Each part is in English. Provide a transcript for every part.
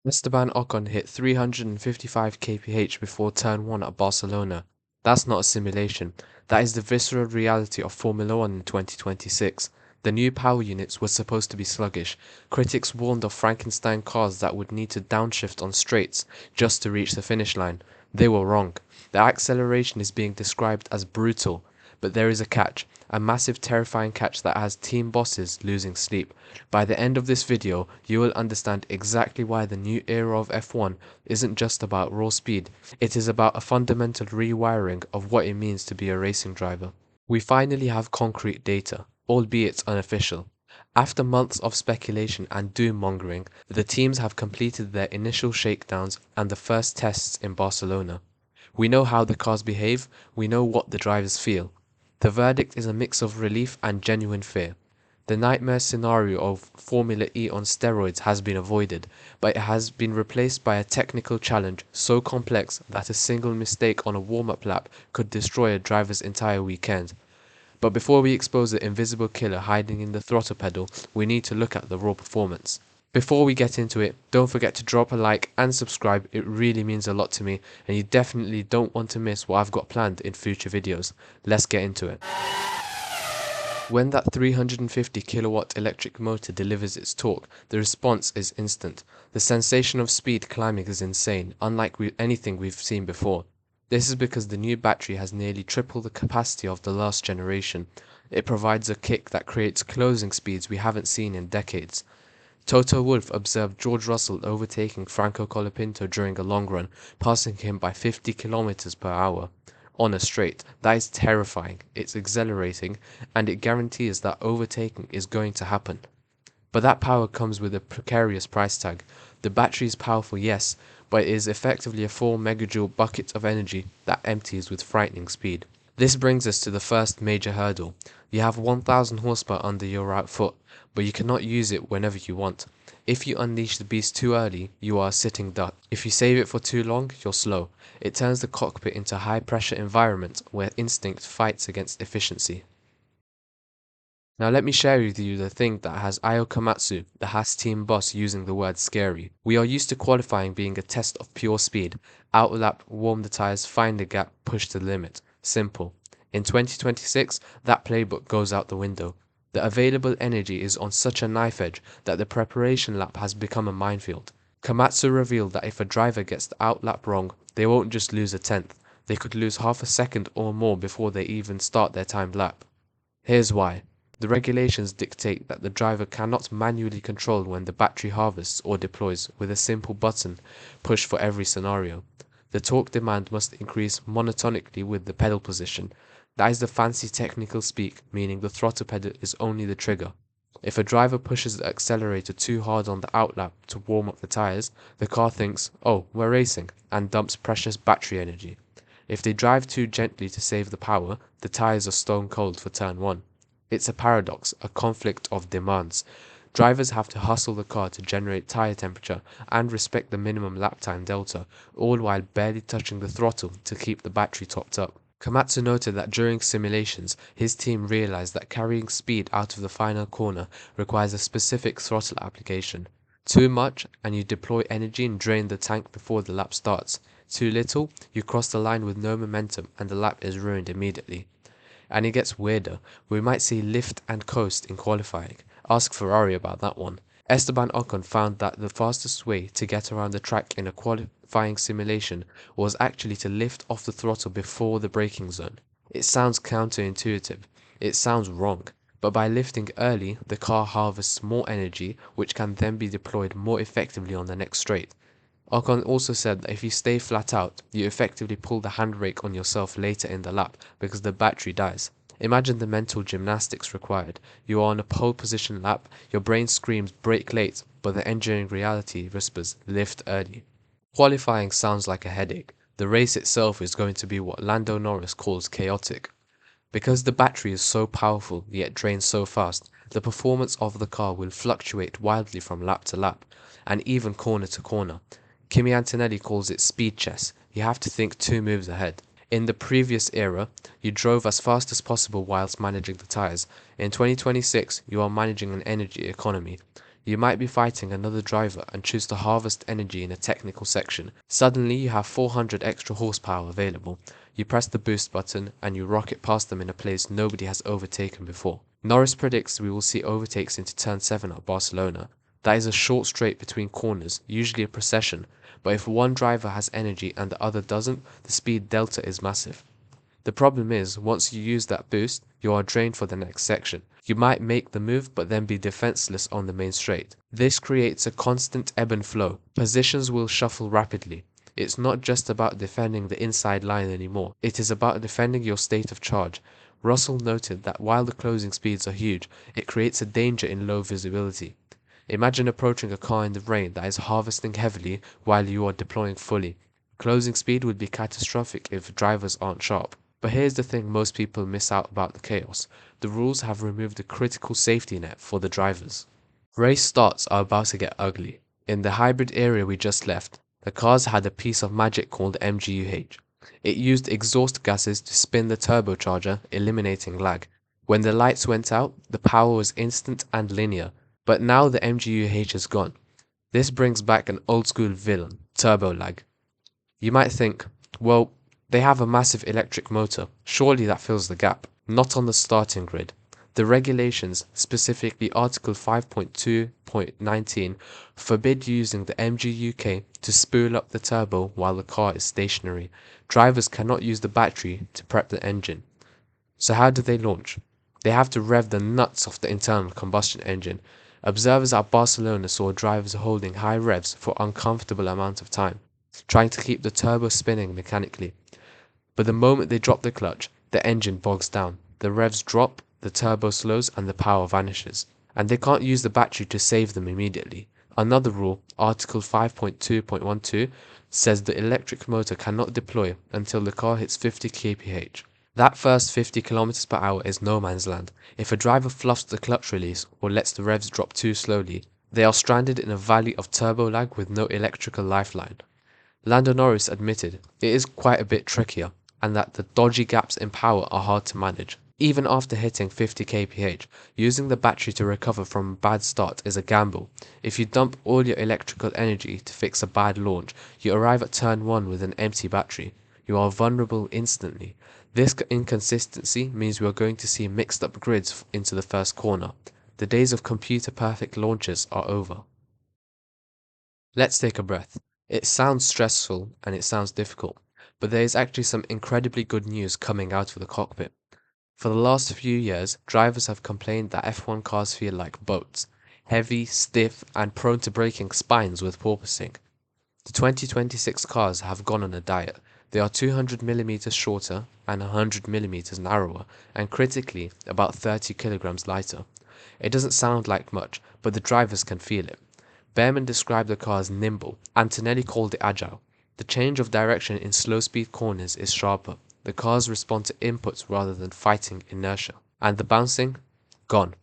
Esteban Ocon hit 355 kph before turn 1 at Barcelona. That's not a simulation, that is the visceral reality of Formula 1 in 2026. The new power units were supposed to be sluggish. Critics warned of Frankenstein cars that would need to downshift on straights just to reach the finish line. They were wrong. The acceleration is being described as brutal, but there is a catch. A massive terrifying catch that has team bosses losing sleep. By the end of this video, you will understand exactly why the new era of F1 isn't just about raw speed, it is about a fundamental rewiring of what it means to be a racing driver. We finally have concrete data, albeit unofficial. After months of speculation and doom-mongering, the teams have completed their initial shakedowns and the first tests in Barcelona. We know how the cars behave, we know what the drivers feel. The verdict is a mix of relief and genuine fear. The nightmare scenario of Formula E on steroids has been avoided, but it has been replaced by a technical challenge so complex that a single mistake on a warm-up lap could destroy a driver's entire weekend. But before we expose the invisible killer hiding in the throttle pedal, we need to look at the raw performance. Before we get into it, don't forget to drop a like and subscribe, it really means a lot to me, and you definitely don't want to miss what I've got planned in future videos. Let's get into it. When that 350 kilowatt electric motor delivers its torque, the response is instant. The sensation of speed climbing is insane, unlike anything we've seen before. This is because the new battery has nearly triple the capacity of the last generation. It provides a kick that creates closing speeds we haven't seen in decades. Toto Wolff observed George Russell overtaking Franco Colapinto during a long run, passing him by 50 kilometers per hour. On a straight, that is terrifying, it's exhilarating, and it guarantees that overtaking is going to happen. But that power comes with a precarious price tag. The battery is powerful, yes, but it is effectively a 4 megajoule bucket of energy that empties with frightening speed. This brings us to the first major hurdle. You have 1000 horsepower under your right foot, but you cannot use it whenever you want. If you unleash the beast too early, you are a sitting duck. If you save it for too long, you're slow. It turns the cockpit into a high-pressure environment where instinct fights against efficiency. Now let me share with you the thing that has Ayao Komatsu, the Haas team boss, using the word scary. We are used to qualifying being a test of pure speed. Outlap, warm the tires, find the gap, push to the limit. Simple. In 2026, that playbook goes out the window. The available energy is on such a knife edge that the preparation lap has become a minefield. Komatsu revealed that if a driver gets the outlap wrong, they won't just lose a tenth, they could lose half a second or more before they even start their timed lap. Here's why. The regulations dictate that the driver cannot manually control when the battery harvests or deploys with a simple button push for every scenario. The torque demand must increase monotonically with the pedal position. That is the fancy technical speak, meaning the throttle pedal is only the trigger. If a driver pushes the accelerator too hard on the outlap to warm up the tires, the car thinks, oh, we're racing, and dumps precious battery energy. If they drive too gently to save the power, the tires are stone cold for turn 1. It's a paradox, a conflict of demands. Drivers have to hustle the car to generate tire temperature and respect the minimum lap time delta, all while barely touching the throttle to keep the battery topped up. Komatsu noted that during simulations, his team realized that carrying speed out of the final corner requires a specific throttle application. Too much, and you deploy energy and drain the tank before the lap starts. Too little, you cross the line with no momentum and the lap is ruined immediately. And it gets weirder. We might see lift and coast in qualifying. Ask Ferrari about that one. Esteban Ocon found that the fastest way to get around the track in a qualifying simulation was actually to lift off the throttle before the braking zone. It sounds counterintuitive. It sounds wrong. But by lifting early, the car harvests more energy, which can then be deployed more effectively on the next straight. Ocon also said that if you stay flat out, you effectively pull the handbrake on yourself later in the lap because the battery dies. Imagine the mental gymnastics required. You are on a pole position lap, your brain screams brake late, but the engineering reality whispers lift early. Qualifying sounds like a headache. The race itself is going to be what Lando Norris calls chaotic. Because the battery is so powerful yet drains so fast, the performance of the car will fluctuate wildly from lap to lap, and even corner to corner. Kimi Antonelli calls it speed chess. You have to think 2 moves ahead. In the previous era, you drove as fast as possible whilst managing the tires. In 2026, you are managing an energy economy. You might be fighting another driver and choose to harvest energy in a technical section. Suddenly you have 400 extra horsepower available. You press the boost button and you rocket past them in a place nobody has overtaken before. Norris predicts we will see overtakes into turn 7 at Barcelona. That is a short straight between corners, usually a procession, but if one driver has energy and the other doesn't, the speed delta is massive. The problem is, once you use that boost, you are drained for the next section. You might make the move but then be defenseless on the main straight. This creates a constant ebb and flow. Positions will shuffle rapidly. It's not just about defending the inside line anymore, it is about defending your state of charge. Russell noted that while the closing speeds are huge, it creates a danger in low visibility. Imagine approaching a car in the rain that is harvesting heavily while you are deploying fully. Closing speed would be catastrophic if drivers aren't sharp. But here's the thing most people miss out about the chaos. The rules have removed a critical safety net for the drivers. Race starts are about to get ugly. In the hybrid area we just left, the cars had a piece of magic called MGUH. It used exhaust gases to spin the turbocharger, eliminating lag. When the lights went out, the power was instant and linear. But now the MGUH is gone. This brings back an old school villain, turbo lag. You might think, well, they have a massive electric motor, surely that fills the gap. Not on the starting grid. The regulations, specifically Article 5.2.19, forbid using the MGUK to spool up the turbo while the car is stationary. Drivers cannot use the battery to prep the engine. So how do they launch? They have to rev the nuts off the internal combustion engine. Observers at Barcelona saw drivers holding high revs for uncomfortable amount of time, trying to keep the turbo spinning mechanically. But the moment they drop the clutch, the engine bogs down. The revs drop, the turbo slows, and the power vanishes. And they can't use the battery to save them immediately. Another rule, Article 5.2.12, says the electric motor cannot deploy until the car hits 50 kph. That first 50 km per hour is no man's land. If a driver fluffs the clutch release or lets the revs drop too slowly, they are stranded in a valley of turbo lag with no electrical lifeline. Lando Norris admitted it is quite a bit trickier, and that the dodgy gaps in power are hard to manage. Even after hitting 50 kph, using the battery to recover from a bad start is a gamble. If you dump all your electrical energy to fix a bad launch, you arrive at turn 1 with an empty battery. You are vulnerable instantly. This inconsistency means we are going to see mixed up grids into the first corner. The days of computer perfect launches are over. Let's take a breath. It sounds stressful and it sounds difficult, but there is actually some incredibly good news coming out of the cockpit. For the last few years, drivers have complained that F1 cars feel like boats, heavy, stiff, and prone to breaking spines with porpoising. The 2026 cars have gone on a diet. They are 200mm shorter and 100mm narrower, and critically, about 30 kilograms lighter. It doesn't sound like much, but the drivers can feel it. Bearman described the car as nimble. Antonelli called it agile. The change of direction in slow-speed corners is sharper. The cars respond to inputs rather than fighting inertia. And the bouncing? Gone.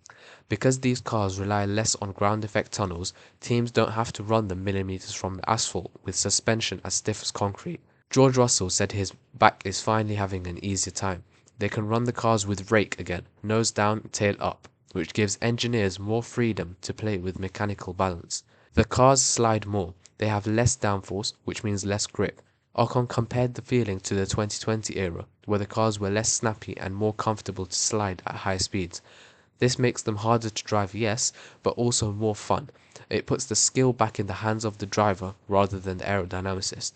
Because these cars rely less on ground effect tunnels, teams don't have to run them millimeters from the asphalt with suspension as stiff as concrete. George Russell said his back is finally having an easier time. They can run the cars with rake again, nose down, tail up, which gives engineers more freedom to play with mechanical balance. The cars slide more. They have less downforce, which means less grip. Ocon compared the feeling to the 2020 era, where the cars were less snappy and more comfortable to slide at high speeds. This makes them harder to drive, yes, but also more fun. It puts the skill back in the hands of the driver rather than the aerodynamicist.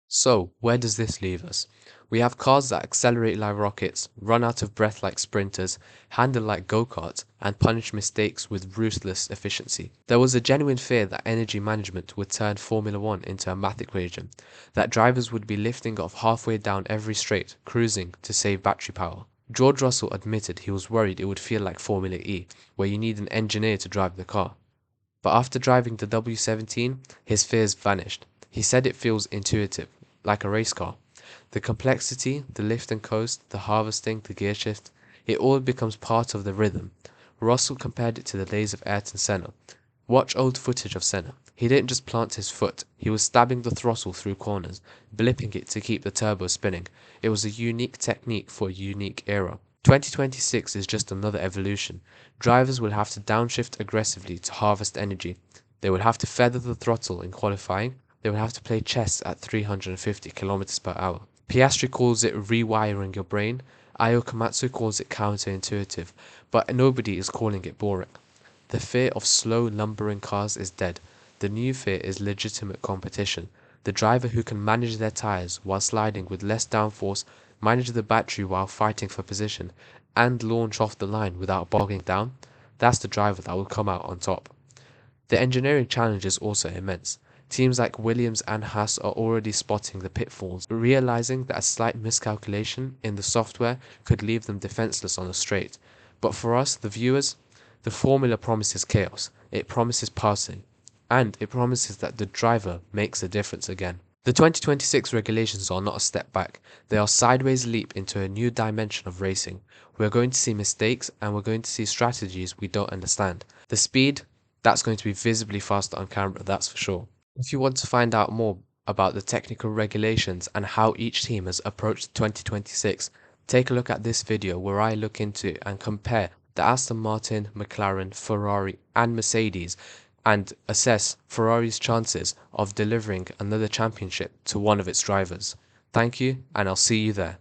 So, where does this leave us? We have cars that accelerate like rockets, run out of breath like sprinters, handle like go-karts, and punish mistakes with ruthless efficiency. There was a genuine fear that energy management would turn Formula 1 into a math equation, that drivers would be lifting off halfway down every straight, cruising to save battery power. George Russell admitted he was worried it would feel like Formula E, where you need an engineer to drive the car. But after driving the W17, his fears vanished. He said it feels intuitive, like a race car. The complexity, the lift and coast, the harvesting, the gear shift, it all becomes part of the rhythm. Russell compared it to the days of Ayrton Senna. Watch old footage of Senna. He didn't just plant his foot, he was stabbing the throttle through corners, blipping it to keep the turbo spinning. It was a unique technique for a unique era. 2026 is just another evolution. Drivers will have to downshift aggressively to harvest energy. They will have to feather the throttle in qualifying. They will have to play chess at 350 km per hour. Piastri calls it rewiring your brain. Ayao Komatsu calls it counterintuitive, but nobody is calling it boring. The fear of slow, lumbering cars is dead. The new fear is legitimate competition. The driver who can manage their tyres while sliding with less downforce, manage the battery while fighting for position, and launch off the line without bogging down, that's the driver that will come out on top. The engineering challenge is also immense. Teams like Williams and Haas are already spotting the pitfalls, realizing that a slight miscalculation in the software could leave them defenseless on the straight. But for us, the viewers, the formula promises chaos, it promises passing, and it promises that the driver makes a difference again. The 2026 regulations are not a step back, they are a sideways leap into a new dimension of racing. We're going to see mistakes and we're going to see strategies we don't understand. The speed, that's going to be visibly faster on camera, that's for sure. If you want to find out more about the technical regulations and how each team has approached 2026, take a look at this video where I look into and compare the Aston Martin, McLaren, Ferrari and Mercedes and assess Ferrari's chances of delivering another championship to one of its drivers. Thank you, and I'll see you there.